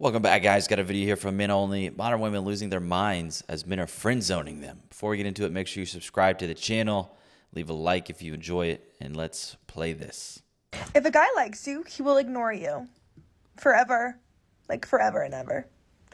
Welcome back, guys. Got a video here from Men Only. Modern women losing their minds as men are friend zoning them. Before we get into it, make sure you subscribe to the channel, leave a like if you enjoy it, and let's play this. If a guy likes you, he will ignore you forever, like forever and ever.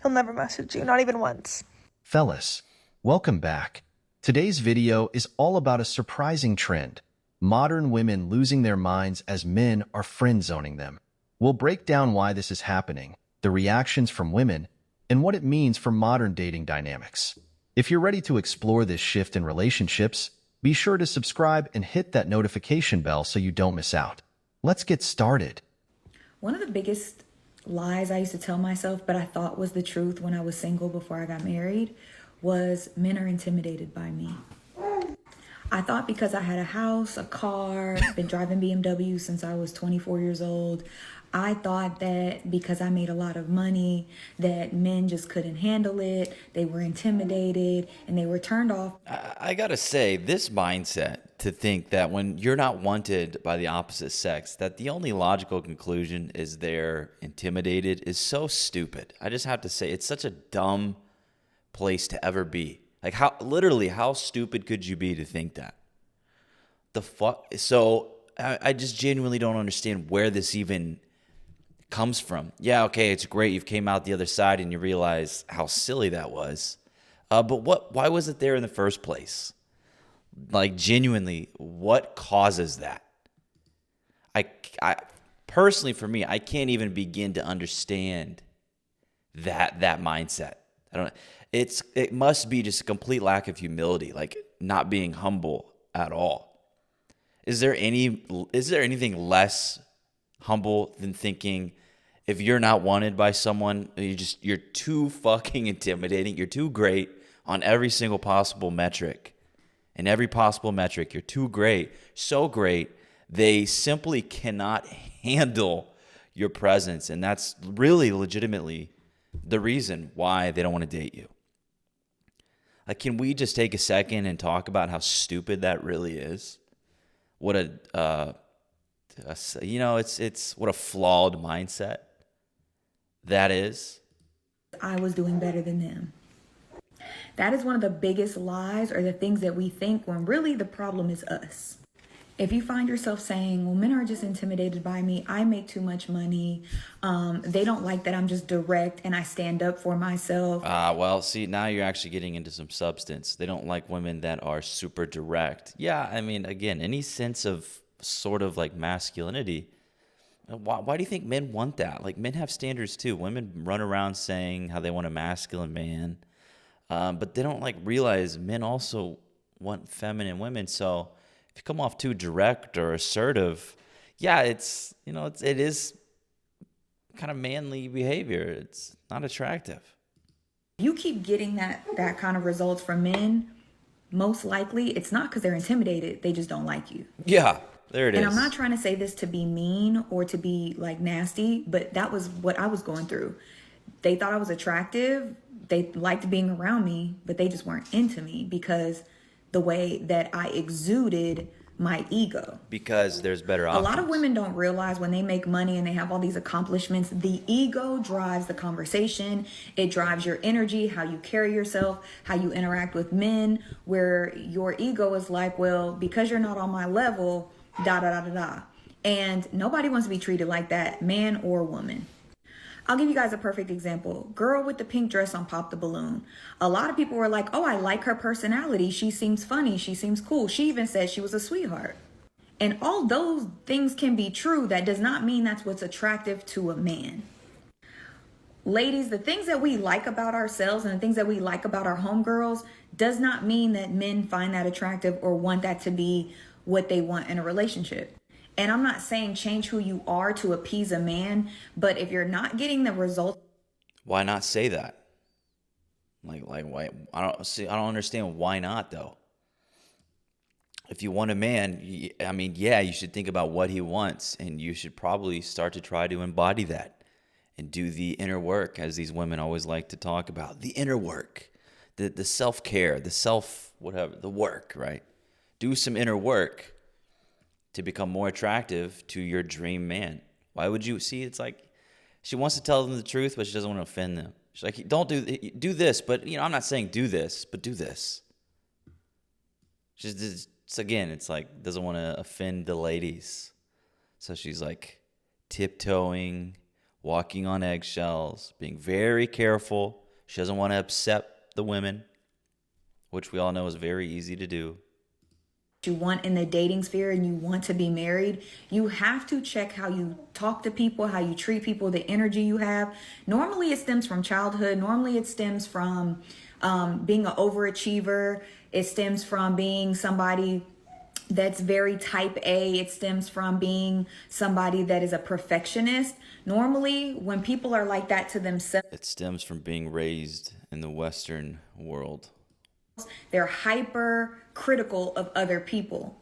He'll never message you, not even once. Fellas, welcome back. Today's video is all about a surprising trend: modern women losing their minds as men are friend zoning them. We'll break down why this is happening, the reactions from women, and what it means for modern dating dynamics. If you're ready to explore this shift in relationships, be sure to subscribe and hit that notification bell so you don't miss out. Let's get started. One of the biggest lies I used to tell myself, but I thought was the truth when I was single before I got married, was men are intimidated by me. I thought because I had a house, a car, been driving BMW since I was 24 years old, I thought that because I made a lot of money, that men just couldn't handle it, they were intimidated, and they were turned off. I gotta say, this mindset to think that when you're not wanted by the opposite sex, that the only logical conclusion is they're intimidated is so stupid. I just have to say, it's such a dumb place to ever be. Like, how stupid could you be to think that? The fuck? So I just genuinely don't understand where this even comes from. Yeah, okay, it's great you've came out the other side and you realize how silly that was. But why was it there in the first place? Like, genuinely, what causes that? I personally, for me, I can't even begin to understand that mindset. I don't. It must be just a complete lack of humility, like not being humble at all. Is there anything less humble than thinking if you're not wanted by someone, you're too fucking intimidating, you're too great on every single possible metric. In every possible metric, you're too great, so great, they simply cannot handle your presence. And that's really legitimately the reason why they don't want to date you. Like, can we just take a second and talk about how stupid that really is? What it's what a flawed mindset that is. I was doing better than them. That is one of the biggest lies, or the things that we think, when really the problem is us. If you find yourself saying, well, men are just intimidated by me, I make too much money, they don't like that I'm just direct and I stand up for myself. Well, see, now you're actually getting into some substance. They don't like women that are super direct. Yeah, I mean, again, any sense of sort of like masculinity, why do you think men want that? Like, men have standards too. Women run around saying how they want a masculine man, but they don't like realize men also want feminine women. So if you come off too direct or assertive, yeah, it is kind of manly behavior. It's not attractive. You keep getting that kind of results from men, most likely it's not because they're intimidated, they just don't like you. Yeah, there it is. And I'm not trying to say this to be mean or to be like nasty, but that was what I was going through. They thought I was attractive, they liked being around me, but they just weren't into me because the way that I exuded my ego. Because there's better options. A lot of women don't realize when they make money and they have all these accomplishments, the ego drives the conversation. It drives your energy, how you carry yourself, how you interact with men, where your ego is like, well, because you're not on my level, da da da da da. And nobody wants to be treated like that, man or woman. I'll give you guys a perfect example. Girl with the pink dress on Pop the Balloon. A lot of people were like, oh, I like her personality. She seems funny. She seems cool. She even said she was a sweetheart. And all those things can be true. That does not mean that's what's attractive to a man. Ladies, the things that we like about ourselves and the things that we like about our homegirls does not mean that men find that attractive or want that to be what they want in a relationship. And I'm not saying change who you are to appease a man, but if you're not getting the results. Why not say that? Like why? I don't understand why not though. If you want a man, I mean, yeah, you should think about what he wants, and you should probably start to try to embody that and do the inner work, as these women always like to talk about. The inner work, the self-care, the work, right? Do some inner work to become more attractive to your dream man. Why would you see? It's like She wants to tell them the truth, but she doesn't want to offend them. She's like, don't do this, but I'm not saying do this, but do this. Again, it's like doesn't want to offend the ladies. So she's like tiptoeing, walking on eggshells, being very careful. She doesn't want to upset the women, which we all know is very easy to do. You want in the dating sphere and you want to be married, you have to check how you talk to people, how you treat people, the energy you have. Normally it stems from childhood. Normally it stems from being an overachiever. It stems from being somebody that's very type A. It stems from being somebody that is a perfectionist. Normally when people are like that to themselves, it stems from being raised in the Western world. they're hyper critical of other people.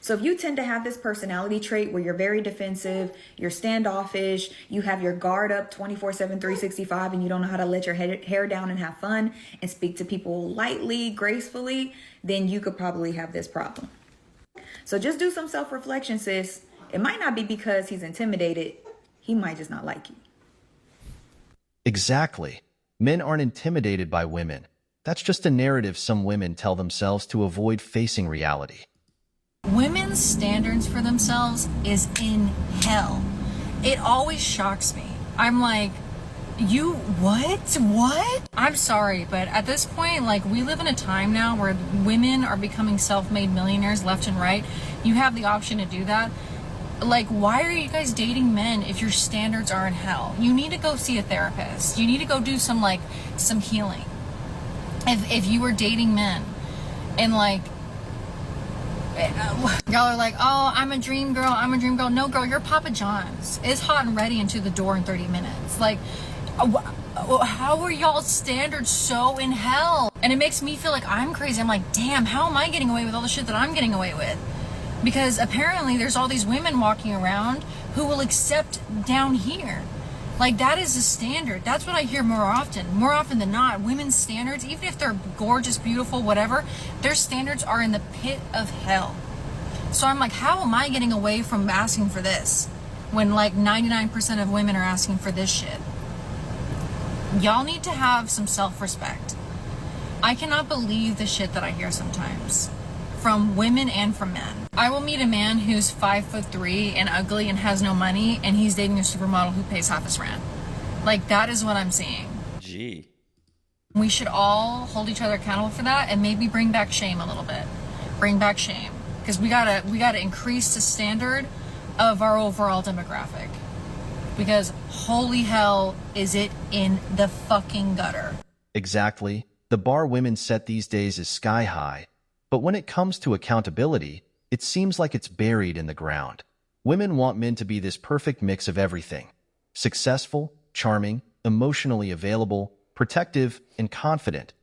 So if you tend to have this personality trait where you're very defensive, you're standoffish, you have your guard up 24/7, 365, and you don't know how to let your hair down and have fun and speak to people lightly, gracefully, then you could probably have this problem. So just do some self-reflection, sis. It might not be because he's intimidated. He might just not like you. Exactly. Men aren't intimidated by women. That's just a narrative some women tell themselves to avoid facing reality. Women's standards for themselves is in hell. It always shocks me. I'm like, you what? I'm sorry, but at this point, like, we live in a time now where women are becoming self-made millionaires left and right. You have the option to do that. Like, why are you guys dating men if your standards are in hell? You need to go see a therapist. You need to go do some healing. If you were dating men and like y'all are like, oh, I'm a dream girl. No, girl, you're Papa John's. It's hot and ready into the door in 30 minutes. Like, how are y'all's standards so in hell? And it makes me feel like I'm crazy. I'm like, damn, how am I getting away with all the shit that I'm getting away with? Because apparently there's all these women walking around who will accept down here. Like, that is the standard. That's what I hear more often than not. Women's standards, even if they're gorgeous, beautiful, whatever, their standards are in the pit of hell. So I'm like, how am I getting away from asking for this when like 99% of women are asking for this shit? Y'all need to have some self-respect. I cannot believe the shit that I hear sometimes from women and from men. I will meet a man who's 5'3" and ugly and has no money, and he's dating a supermodel who pays half his rent. Like, that is what I'm seeing. Gee. We should all hold each other accountable for that and maybe bring back shame a little bit. Bring back shame. Because we gotta increase the standard of our overall demographic. Because holy hell, is it in the fucking gutter. Exactly. The bar women set these days is sky high. But when it comes to accountability, it seems like it's buried in the ground. Women want men to be this perfect mix of everything: successful, charming, emotionally available, protective, and confident.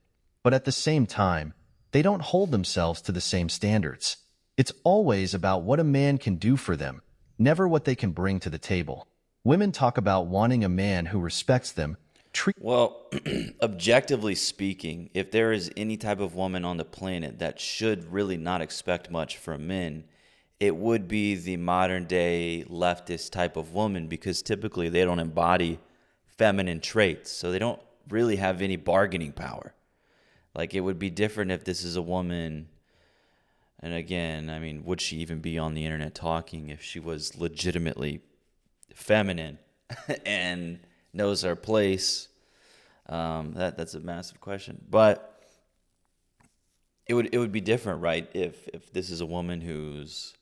But at the same time, they don't hold themselves to the same standards. It's always about what a man can do for them, never what they can bring to the table. Women talk about wanting a man who respects them. Well, objectively speaking, if there is any type of woman on the planet that should really not expect much from men, it would be the modern day leftist type of woman, because typically they don't embody feminine traits, so they don't really have any bargaining power. Like, it would be different if this is a woman, and again, I mean, would she even be on the internet talking if she was legitimately feminine and knows her place? That's a massive question, but it would be different, right? If this is a woman who's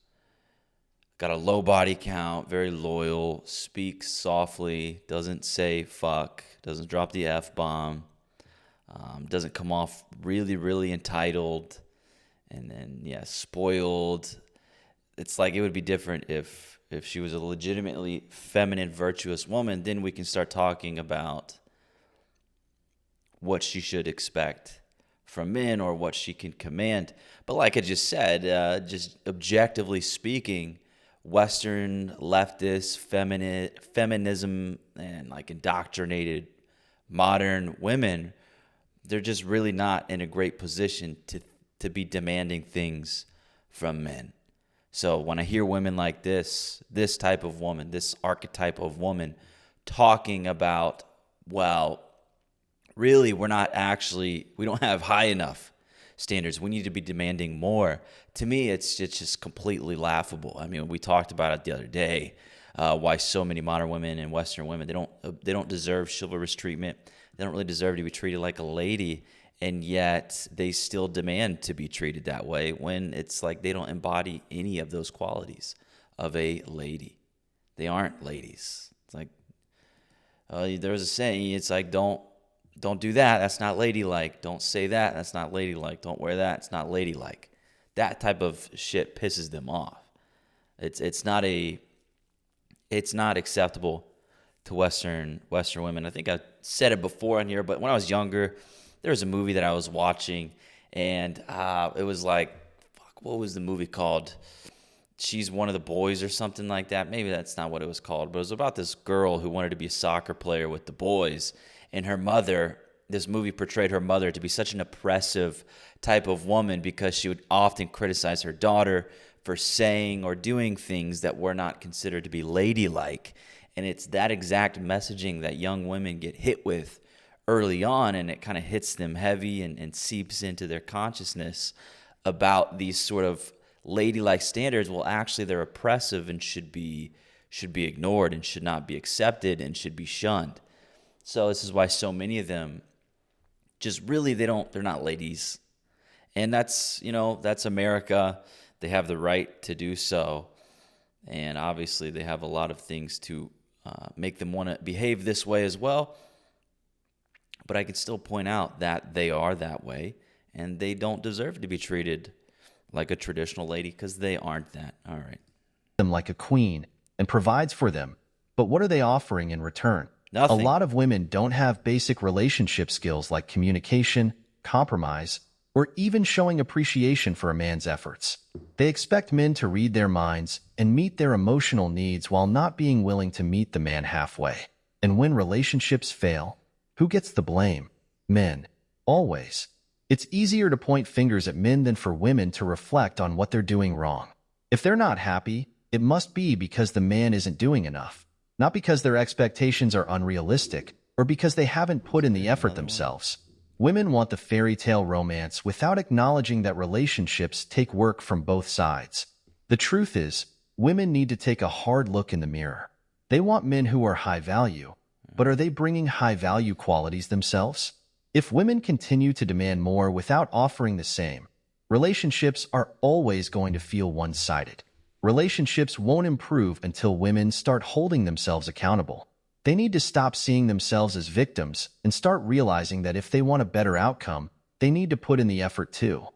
got a low body count, very loyal, speaks softly, doesn't say fuck, doesn't drop the F-bomb, doesn't come off really, really entitled, and then spoiled. It's like it would be different if she was a legitimately feminine, virtuous woman. Then we can start talking about what she should expect from men or what she can command. But like I just said, just objectively speaking, Western leftist feminism and like indoctrinated modern women, they're just really not in a great position to be demanding things from men. So when I hear women like this type of woman, this archetype of woman, talking about, well, really, we don't have high enough standards. We need to be demanding more. To me, it's just completely laughable. I mean, we talked about it the other day, why so many modern women and Western women, they don't deserve chivalrous treatment. They don't really deserve to be treated like a lady, and yet they still demand to be treated that way when it's like they don't embody any of those qualities of a lady. They aren't ladies. It's like, there's a saying, it's like, don't do that. That's not ladylike. Don't say that. That's not ladylike. Don't wear that. It's not ladylike. That type of shit pisses them off. It's not acceptable to Western women. I think I said it before on here, but when I was younger, there was a movie that I was watching, and it was like, what was the movie called? She's One of the Boys or something like that. Maybe that's not what it was called, but it was about this girl who wanted to be a soccer player with the boys. And her mother, this movie portrayed her mother to be such an oppressive type of woman because she would often criticize her daughter for saying or doing things that were not considered to be ladylike. And it's that exact messaging that young women get hit with early on, and it kind of hits them heavy and seeps into their consciousness about these sort of ladylike standards. Well, actually, they're oppressive and should be ignored and should not be accepted and should be shunned. So this is why so many of them just really, they're not ladies. And that's America. They have the right to do so. And obviously they have a lot of things to make them want to behave this way as well. But I can still point out that they are that way, and they don't deserve to be treated like a traditional lady because they aren't that. All right. Them like a queen and provides for them. But what are they offering in return? Nothing. A lot of women don't have basic relationship skills like communication, compromise, or even showing appreciation for a man's efforts. They expect men to read their minds and meet their emotional needs while not being willing to meet the man halfway. And when relationships fail, who gets the blame? Men. Always. It's easier to point fingers at men than for women to reflect on what they're doing wrong. If they're not happy, it must be because the man isn't doing enough. Not because their expectations are unrealistic, or because they haven't put in the effort themselves. Women want the fairy tale romance without acknowledging that relationships take work from both sides. The truth is, women need to take a hard look in the mirror. They want men who are high value, but are they bringing high value qualities themselves? If women continue to demand more without offering the same, relationships are always going to feel one-sided. Relationships won't improve until women start holding themselves accountable. They need to stop seeing themselves as victims and start realizing that if they want a better outcome, they need to put in the effort too.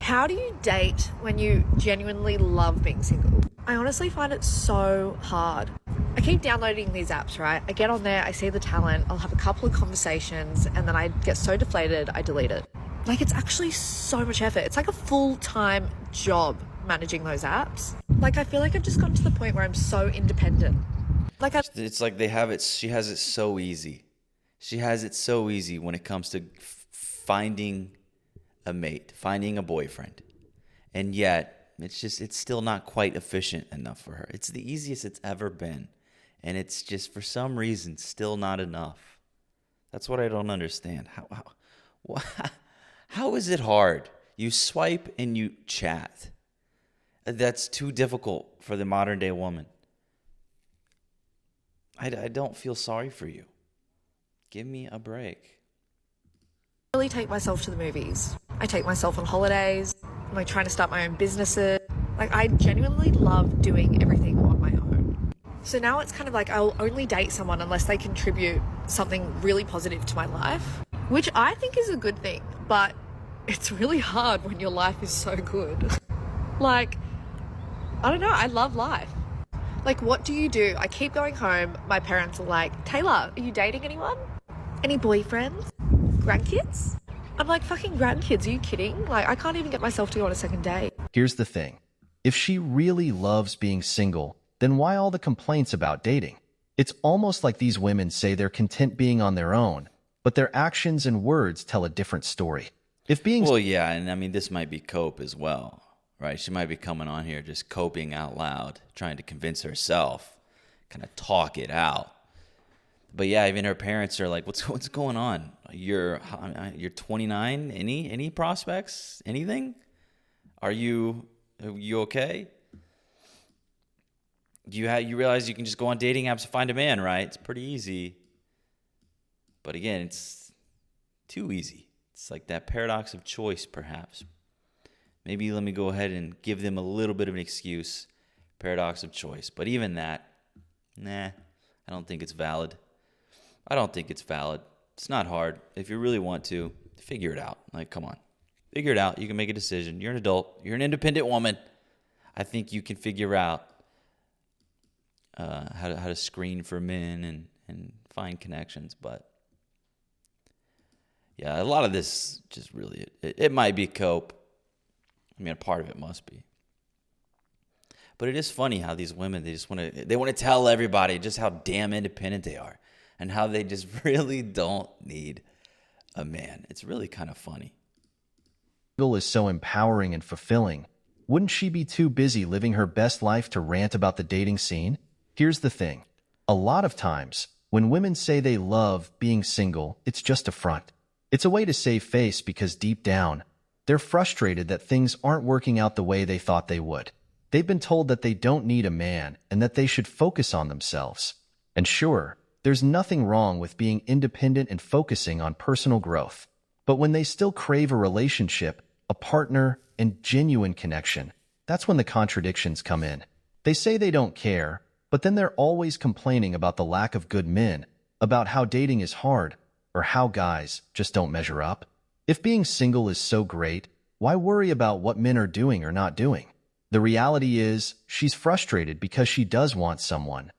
How do you date when you genuinely love being single? I honestly find it so hard. I keep downloading these apps, right? I get on there, I see the talent, I'll have a couple of conversations, and then I get so deflated, I delete it. Like, it's actually so much effort. It's like a full-time job managing those apps. Like, I feel like I've just gotten to the point where I'm so independent. It's like they have it. She has it so easy. She has it so easy when it comes to finding a mate, finding a boyfriend. And yet, it's still not quite efficient enough for her. It's the easiest it's ever been. And it's just, for some reason, still not enough. That's what I don't understand. How is it hard? You swipe and you chat. That's too difficult for the modern day woman. I don't feel sorry for you. Give me a break. I really take myself to the movies. I take myself on holidays. I'm like trying to start my own businesses. Like, I genuinely love doing everything on my own. So now it's kind of like I'll only date someone unless they contribute something really positive to my life, which I think is a good thing, but it's really hard when your life is so good. Like, I don't know, I love life. Like, what do you do? I keep going home. My parents are like, Taylor, are you dating anyone? Any boyfriends? Grandkids? I'm like, fucking grandkids, are you kidding? Like, I can't even get myself to go on a second date. Here's the thing. If she really loves being single, then why all the complaints about dating? It's almost like these women say they're content being on their own, but their actions and words tell a different story. Well, yeah, and I mean, this might be cope as well. Right, she might be coming on here just coping out loud, trying to convince herself, kind of talk it out. But yeah, even her parents are like, what's going on? You're 29. Any prospects? Anything? Are you okay? You realize you can just go on dating apps to find a man, right? It's pretty easy. But again, it's too easy. It's like that paradox of choice, perhaps. Maybe let me go ahead and give them a little bit of an excuse. Paradox of choice. But even that, nah, I don't think it's valid. I don't think it's valid. It's not hard. If you really want to, figure it out. Like, come on. Figure it out. You can make a decision. You're an adult. You're an independent woman. I think you can figure out how to screen for men and find connections. But yeah, a lot of this just really, it might be cope. I mean, a part of it must be. But it is funny how these women, they want to tell everybody just how damn independent they are and how they just really don't need a man. It's really kind of funny. Is so empowering and fulfilling. Wouldn't she be too busy living her best life to rant about the dating scene? Here's the thing. A lot of times, when women say they love being single, it's just a front. It's a way to save face because deep down, they're frustrated that things aren't working out the way they thought they would. They've been told that they don't need a man and that they should focus on themselves. And sure, there's nothing wrong with being independent and focusing on personal growth. But when they still crave a relationship, a partner, and genuine connection, that's when the contradictions come in. They say they don't care, but then they're always complaining about the lack of good men, about how dating is hard, or how guys just don't measure up. If being single is so great, why worry about what men are doing or not doing? The reality is, she's frustrated because she does want someone,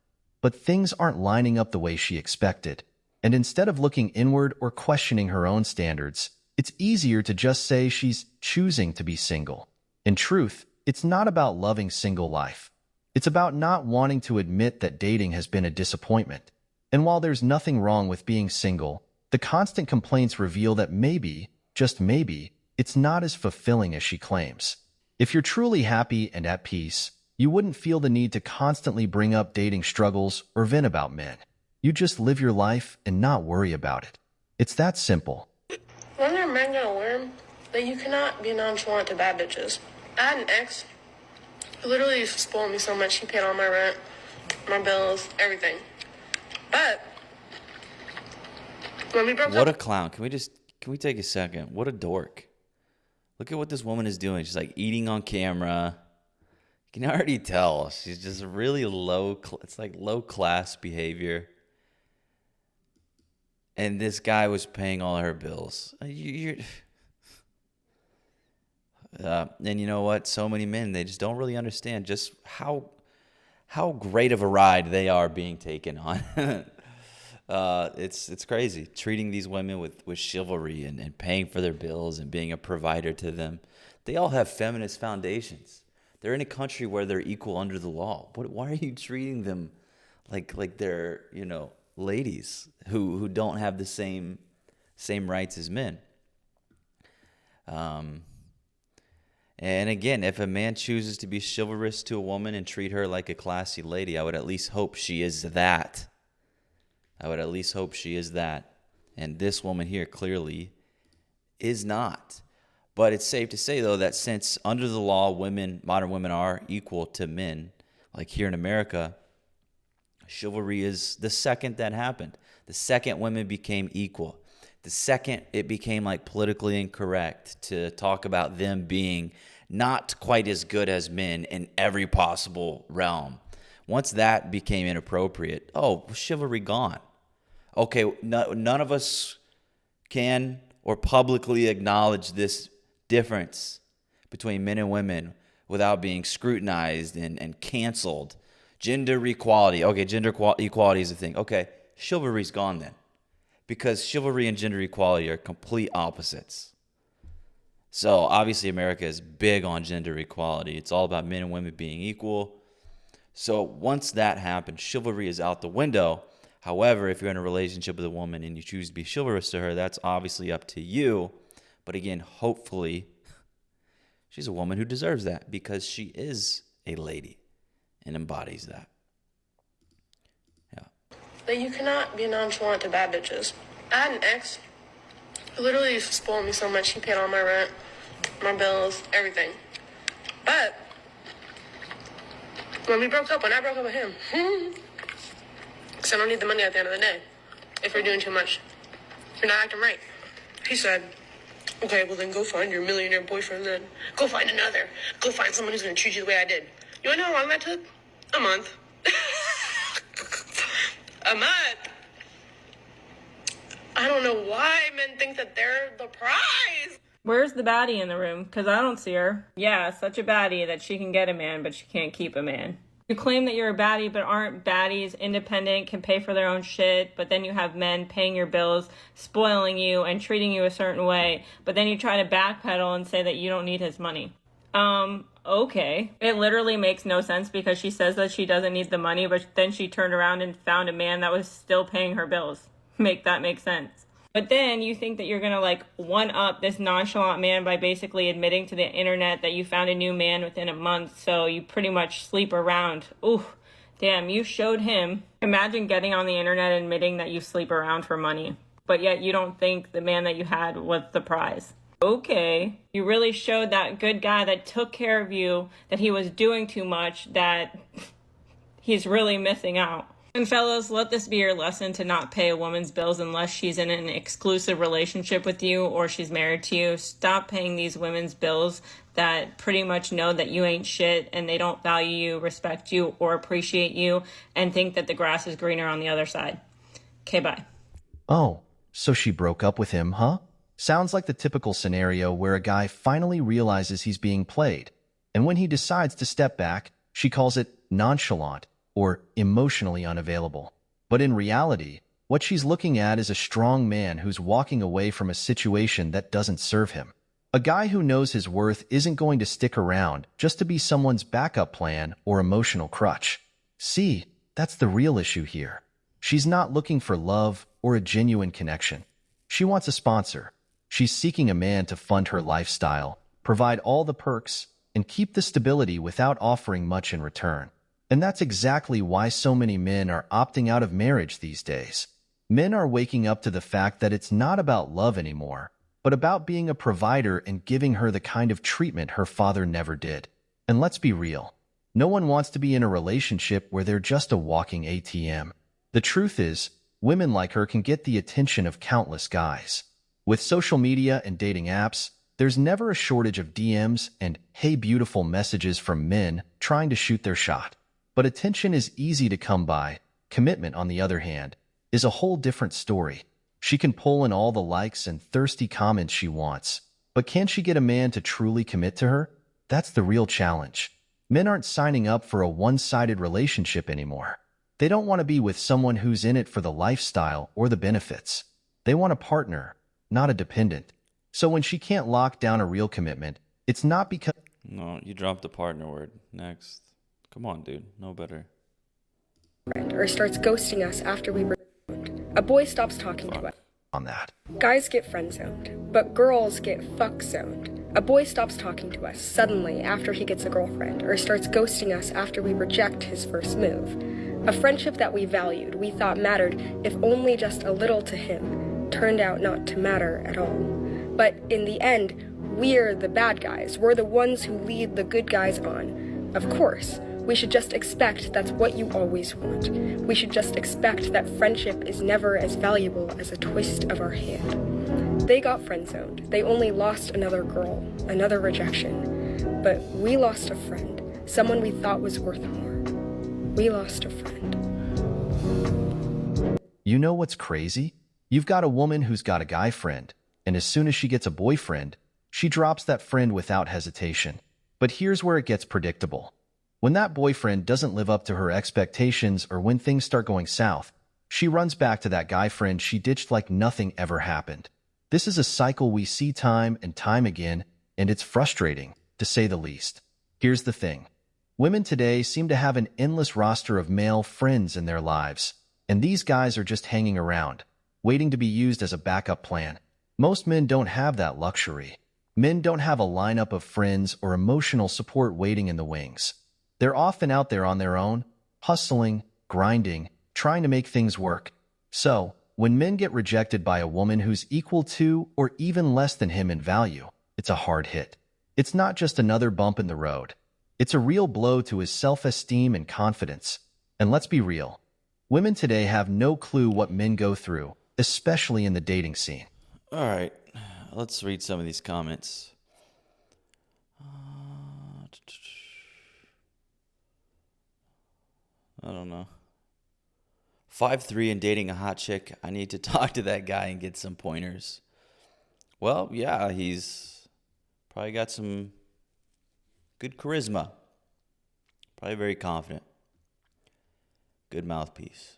but things aren't lining up the way she expected. And instead of looking inward or questioning her own standards, it's easier to just say she's choosing to be single. In truth, it's not about loving single life. It's about not wanting to admit that dating has been a disappointment. And while there's nothing wrong with being single, the constant complaints reveal that maybe, just maybe, it's not as fulfilling as she claims. If you're truly happy and at peace, you wouldn't feel the need to constantly bring up dating struggles or vent about men. You just live your life and not worry about it. It's that simple. When are men gonna learn that you cannot be nonchalant to bad bitches? I had an ex who literally used to spoil me so much. He paid all my rent, my bills, everything. But when we broke What a up, clown. Can we take a second? What a dork. Look at what this woman is doing. She's like eating on camera. You can already tell she's just really it's like low class behavior. And this guy was paying all her bills. And you know what? So many men, they just don't really understand just how great of a ride they are being taken on. It's crazy. Treating these women with chivalry and paying for their bills and being a provider to them. They all have feminist foundations. They're in a country where they're equal under the law. Why are you treating them like they're, ladies who don't have the same rights as men? And again, if a man chooses to be chivalrous to a woman and treat her like a classy lady, I would at least hope she is that. And this woman here clearly is not. But it's safe to say, though, that since under the law, modern women are equal to men, like here in America, chivalry is the second that happened. The second women became equal. The second it became like politically incorrect to talk about them being not quite as good as men in every possible realm. Once that became inappropriate, chivalry gone. Okay, none of us can or publicly acknowledge this difference between men and women without being scrutinized and canceled. Gender equality. Okay, gender equality is a thing. Okay, chivalry's gone then. Because chivalry and gender equality are complete opposites. So obviously America is big on gender equality. It's all about men and women being equal. So once that happened, chivalry is out the window. However, if you're in a relationship with a woman and you choose to be chivalrous to her, that's obviously up to you. But again, hopefully, she's a woman who deserves that because she is a lady and embodies that. Yeah. that you cannot be nonchalant to bad bitches. I had an ex who literally used to spoil me so much. He paid all my rent, my bills, everything. But when I broke up with him, because I don't need the money at the end of the day if you're doing too much. You're not acting right. He said, okay, well then go find your millionaire boyfriend then. Go find another. Go find someone who's going to treat you the way I did. You wanna know how long that took? A month. A month. I don't know why men think that they're the prize. Where's the baddie in the room? Because I don't see her. Yeah, such a baddie that she can get a man, but she can't keep a man. You claim that you're a baddie, but aren't baddies independent, can pay for their own shit, but then you have men paying your bills, spoiling you, and treating you a certain way, but then you try to backpedal and say that you don't need his money. Okay. It literally makes no sense because she says that she doesn't need the money, but then she turned around and found a man that was still paying her bills. Make that make sense. But then you think that you're gonna like one up this nonchalant man by basically admitting to the internet that you found a new man within a month, so you pretty much sleep around. Ooh, damn, you showed him. Imagine getting on the internet and admitting that you sleep around for money, but yet you don't think the man that you had was the prize. Okay, you really showed that good guy that took care of you that he was doing too much, that he's really missing out. And fellas, let this be your lesson to not pay a woman's bills unless she's in an exclusive relationship with you or she's married to you. Stop paying these women's bills that pretty much know that you ain't shit and they don't value you, respect you, or appreciate you, and think that the grass is greener on the other side. Okay, bye. Oh, so she broke up with him, huh? Sounds like the typical scenario where a guy finally realizes he's being played, and when he decides to step back, she calls it nonchalant or emotionally unavailable. But in reality, what she's looking at is a strong man who's walking away from a situation that doesn't serve him. A guy who knows his worth isn't going to stick around just to be someone's backup plan or emotional crutch. See, that's the real issue here. She's not looking for love or a genuine connection. She wants a sponsor. She's seeking a man to fund her lifestyle, provide all the perks, and keep the stability without offering much in return. And that's exactly why so many men are opting out of marriage these days. Men are waking up to the fact that it's not about love anymore, but about being a provider and giving her the kind of treatment her father never did. And let's be real, no one wants to be in a relationship where they're just a walking ATM. The truth is, women like her can get the attention of countless guys. With social media and dating apps, there's never a shortage of DMs and "hey beautiful" messages from men trying to shoot their shot. But attention is easy to come by. Commitment, on the other hand, is a whole different story. She can pull in all the likes and thirsty comments she wants. But can she get a man to truly commit to her? That's the real challenge. Men aren't signing up for a one-sided relationship anymore. They don't want to be with someone who's in it for the lifestyle or the benefits. They want a partner, not a dependent. So when she can't lock down a real commitment, it's not because... No, you dropped the partner word. Next. Come on, dude. Know better. Or starts ghosting us after we were zoned. A boy stops talking to us. on that. Guys get friend-zoned, but girls get fuck-zoned. A boy stops talking to us suddenly after he gets a girlfriend, or starts ghosting us after we reject his first move. A friendship that we valued, we thought mattered, if only just a little to him, turned out not to matter at all. But in the end, we're the bad guys. We're the ones who lead the good guys on. Of course, we should just expect that's what you always want. We should just expect that friendship is never as valuable as a twist of our hand. They got friend-zoned. They only lost another girl, another rejection. But we lost a friend, someone we thought was worth more. We lost a friend. You know what's crazy? You've got a woman who's got a guy friend, and as soon as she gets a boyfriend, she drops that friend without hesitation. But here's where it gets predictable. When that boyfriend doesn't live up to her expectations or when things start going south, she runs back to that guy friend she ditched like nothing ever happened. This is a cycle we see time and time again, and it's frustrating, to say the least. Here's the thing. Women today seem to have an endless roster of male friends in their lives, and these guys are just hanging around, waiting to be used as a backup plan. Most men don't have that luxury. Men don't have a lineup of friends or emotional support waiting in the wings. They're often out there on their own, hustling, grinding, trying to make things work. So, when men get rejected by a woman who's equal to or even less than him in value, it's a hard hit. It's not just another bump in the road. It's a real blow to his self-esteem and confidence. And let's be real. Women today have no clue what men go through, especially in the dating scene. All right, let's read some of these comments. I don't know. 5'3" and dating a hot chick. I need to talk to that guy and get some pointers. Well, yeah, he's probably got some good charisma. Probably very confident. Good mouthpiece.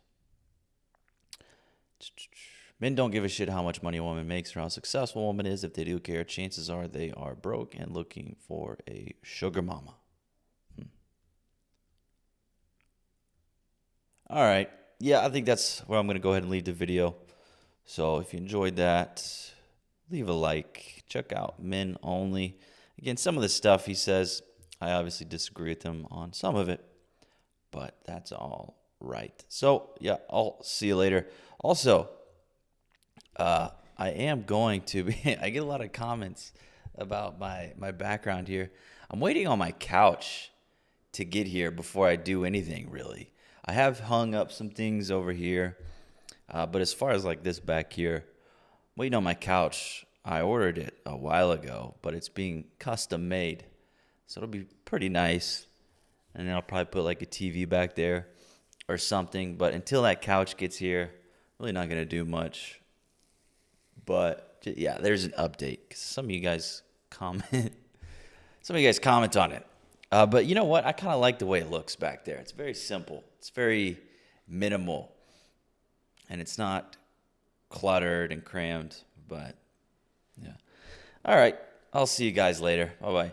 Men don't give a shit how much money a woman makes or how successful a woman is. If they do care, chances are they are broke and looking for a sugar mama. All right. Yeah, I think that's where I'm going to go ahead and leave the video. So if you enjoyed that, leave a like. Check out Men Only. Again, some of the stuff he says, I obviously disagree with him on some of it, but that's all right. So, yeah, I'll see you later. Also, I am going to be, I get a lot of comments about my background here. I'm waiting on my couch to get here before I do anything, really. I have hung up some things over here, but as far as like this back here, waiting on my couch. I ordered it a while ago, but it's being custom made, so it'll be pretty nice. And then I'll probably put like a TV back there or something. But until that couch gets here, really not gonna do much. But yeah, there's an update because some of you guys comment. Some of you guys comment on it. But you know what? I kind of like the way it looks back there. It's very simple. It's very minimal. And it's not cluttered and crammed. But, yeah. All right. I'll see you guys later. Bye-bye.